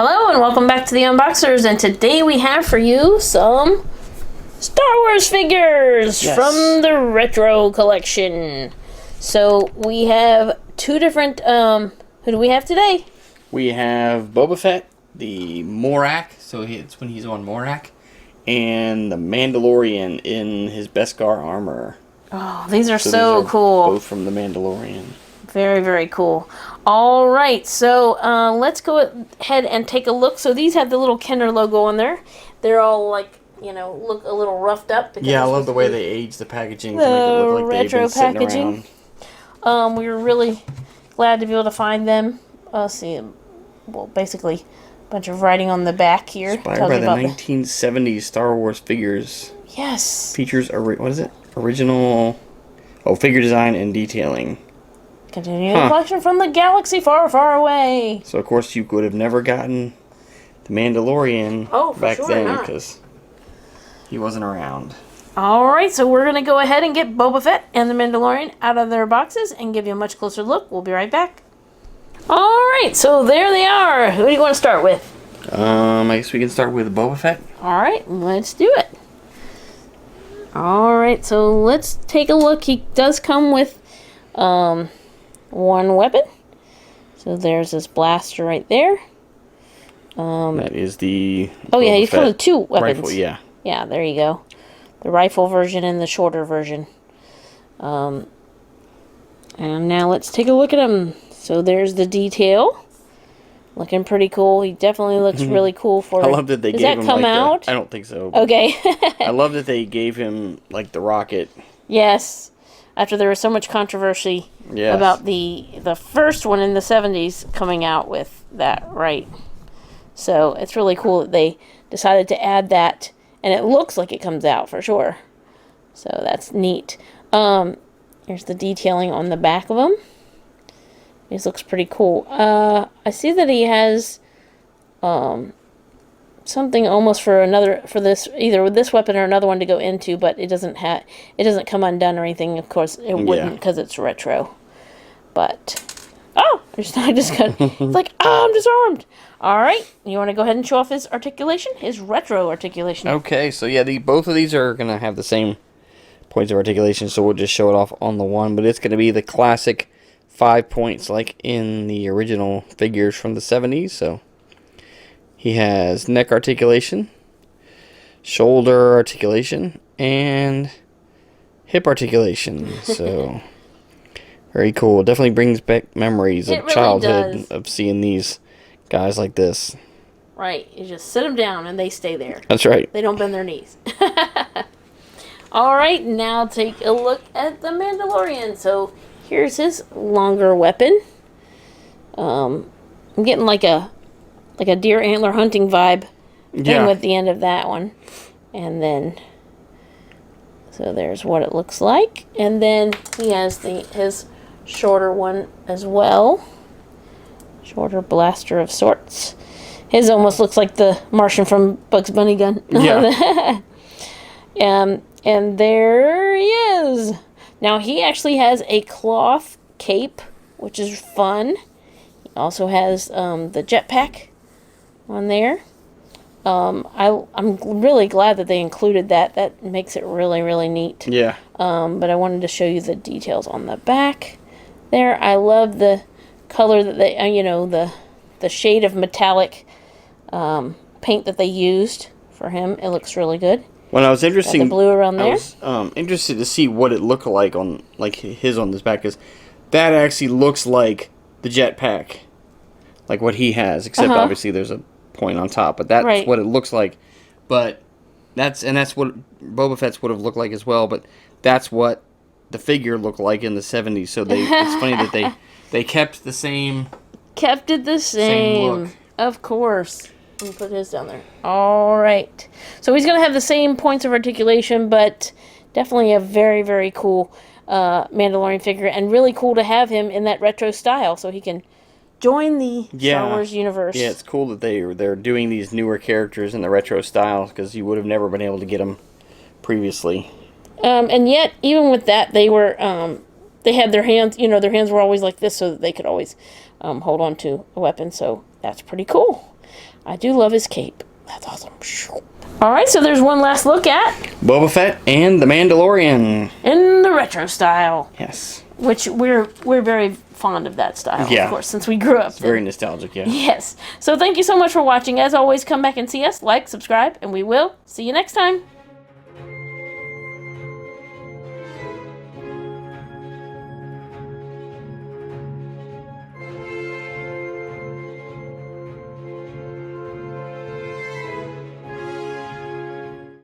Hello and welcome back to the Unboxers, and today we have for you some Star Wars figures from the Retro Collection. So we have two different, who do we have today? We have Boba Fett, the Morak, so it's when he's on Morak, and the Mandalorian in his beskar armor. Oh, these are so cool. Both from the Mandalorian. Very, very cool. All right, so let's go ahead and take a look. So these have the little Kenner logo on there. They're all like, you know, look a little roughed up. Yeah, I love the way they age the packaging to make it look like they've been sitting packaging. Around. We were really glad to be able to find them. See, well, basically a bunch of writing on the back here. Inspired by the 1970s Star Wars figures. Yes. Features, what is it? Original, figure design and detailing. Continuing the collection from the galaxy far, far away. So, of course, you could have never gotten the Mandalorian back then because he wasn't around. Alright, so we're going to go ahead and get Boba Fett and the Mandalorian out of their boxes and give you a much closer look. We'll be right back. Alright, so there they are. Who do you want to start with? I guess we can start with Boba Fett. Alright, let's do it. Alright, so let's take a look. He does come with one weapon. So there's this blaster right there. That is the yeah, he's come with two weapons. Rifle, yeah. Yeah, there you go. The rifle version and the shorter version. And now let's take a look at him. So there's the detail. Looking pretty cool. He definitely looks really cool for it. I love that they gave him come out? I don't think so. Okay. I love that they gave him like the rocket. Yes. After there was so much controversy about the first one in the 70s coming out with that, right? So it's really cool that they decided to add that, and it looks like it comes out for sure. So that's neat. Here's the detailing on the back of him. This looks pretty cool. I see that he has something almost for this, either with this weapon or another one to go into, but it doesn't come undone or anything. Of course, it wouldn't because it's retro. But I just got it's like I'm disarmed. All right, you want to go ahead and show off his articulation, his retro articulation? Okay, so yeah, both of these are gonna have the same points of articulation, so we'll just show it off on the one, but it's gonna be the classic 5 points like in the original figures from the 70s. So he has neck articulation, shoulder articulation, and hip articulation. So very cool. Definitely brings back memories of childhood of seeing these guys like this. Right. You just sit them down and they stay there. That's right. They don't bend their knees. All right. Now take a look at the Mandalorian. So here's his longer weapon. I'm getting like a deer antler hunting vibe thing with the end of that one. And then, so there's what it looks like. And then he has his shorter one as well. Shorter blaster of sorts. His almost looks like the Martian from Bugs Bunny gun. Yeah. And there he is. Now he actually has a cloth cape, which is fun. He also has the jetpack on there. I'm really glad that they included that. That makes it really, really neat. Yeah. But I wanted to show you the details on the back there. I love the color that they, the shade of metallic paint that they used for him. It looks really good. When I was interested, the blue around there. I was interested to see what it looked like on his on this back, because that actually looks like the jetpack, like what he has. Except obviously there's a point on top, but that's what it looks like. But that's what Boba Fett's would have looked like as well. But that's what the figure looked like in the 70s. So it's funny that they kept the same. Kept it the same look. Of course. Let me put his down there. All right. So he's going to have the same points of articulation, but definitely a very, very cool Mandalorian figure, and really cool to have him in that retro style so he can join the Star Wars universe. Yeah, it's cool that they're doing these newer characters in the retro style, because you would have never been able to get them previously. And yet, even with that, they had their hands, their hands were always like this so that they could always hold on to a weapon, so that's pretty cool. I do love his cape. That's awesome. All right, so there's one last look at Boba Fett and the Mandalorian. in the retro style. Yes. Which we're very fond of that style, Yeah. of course, since we grew up. It's very nostalgic, yeah. Yes. So thank you so much for watching. As always, come back and see us, like, subscribe, and we will see you next time.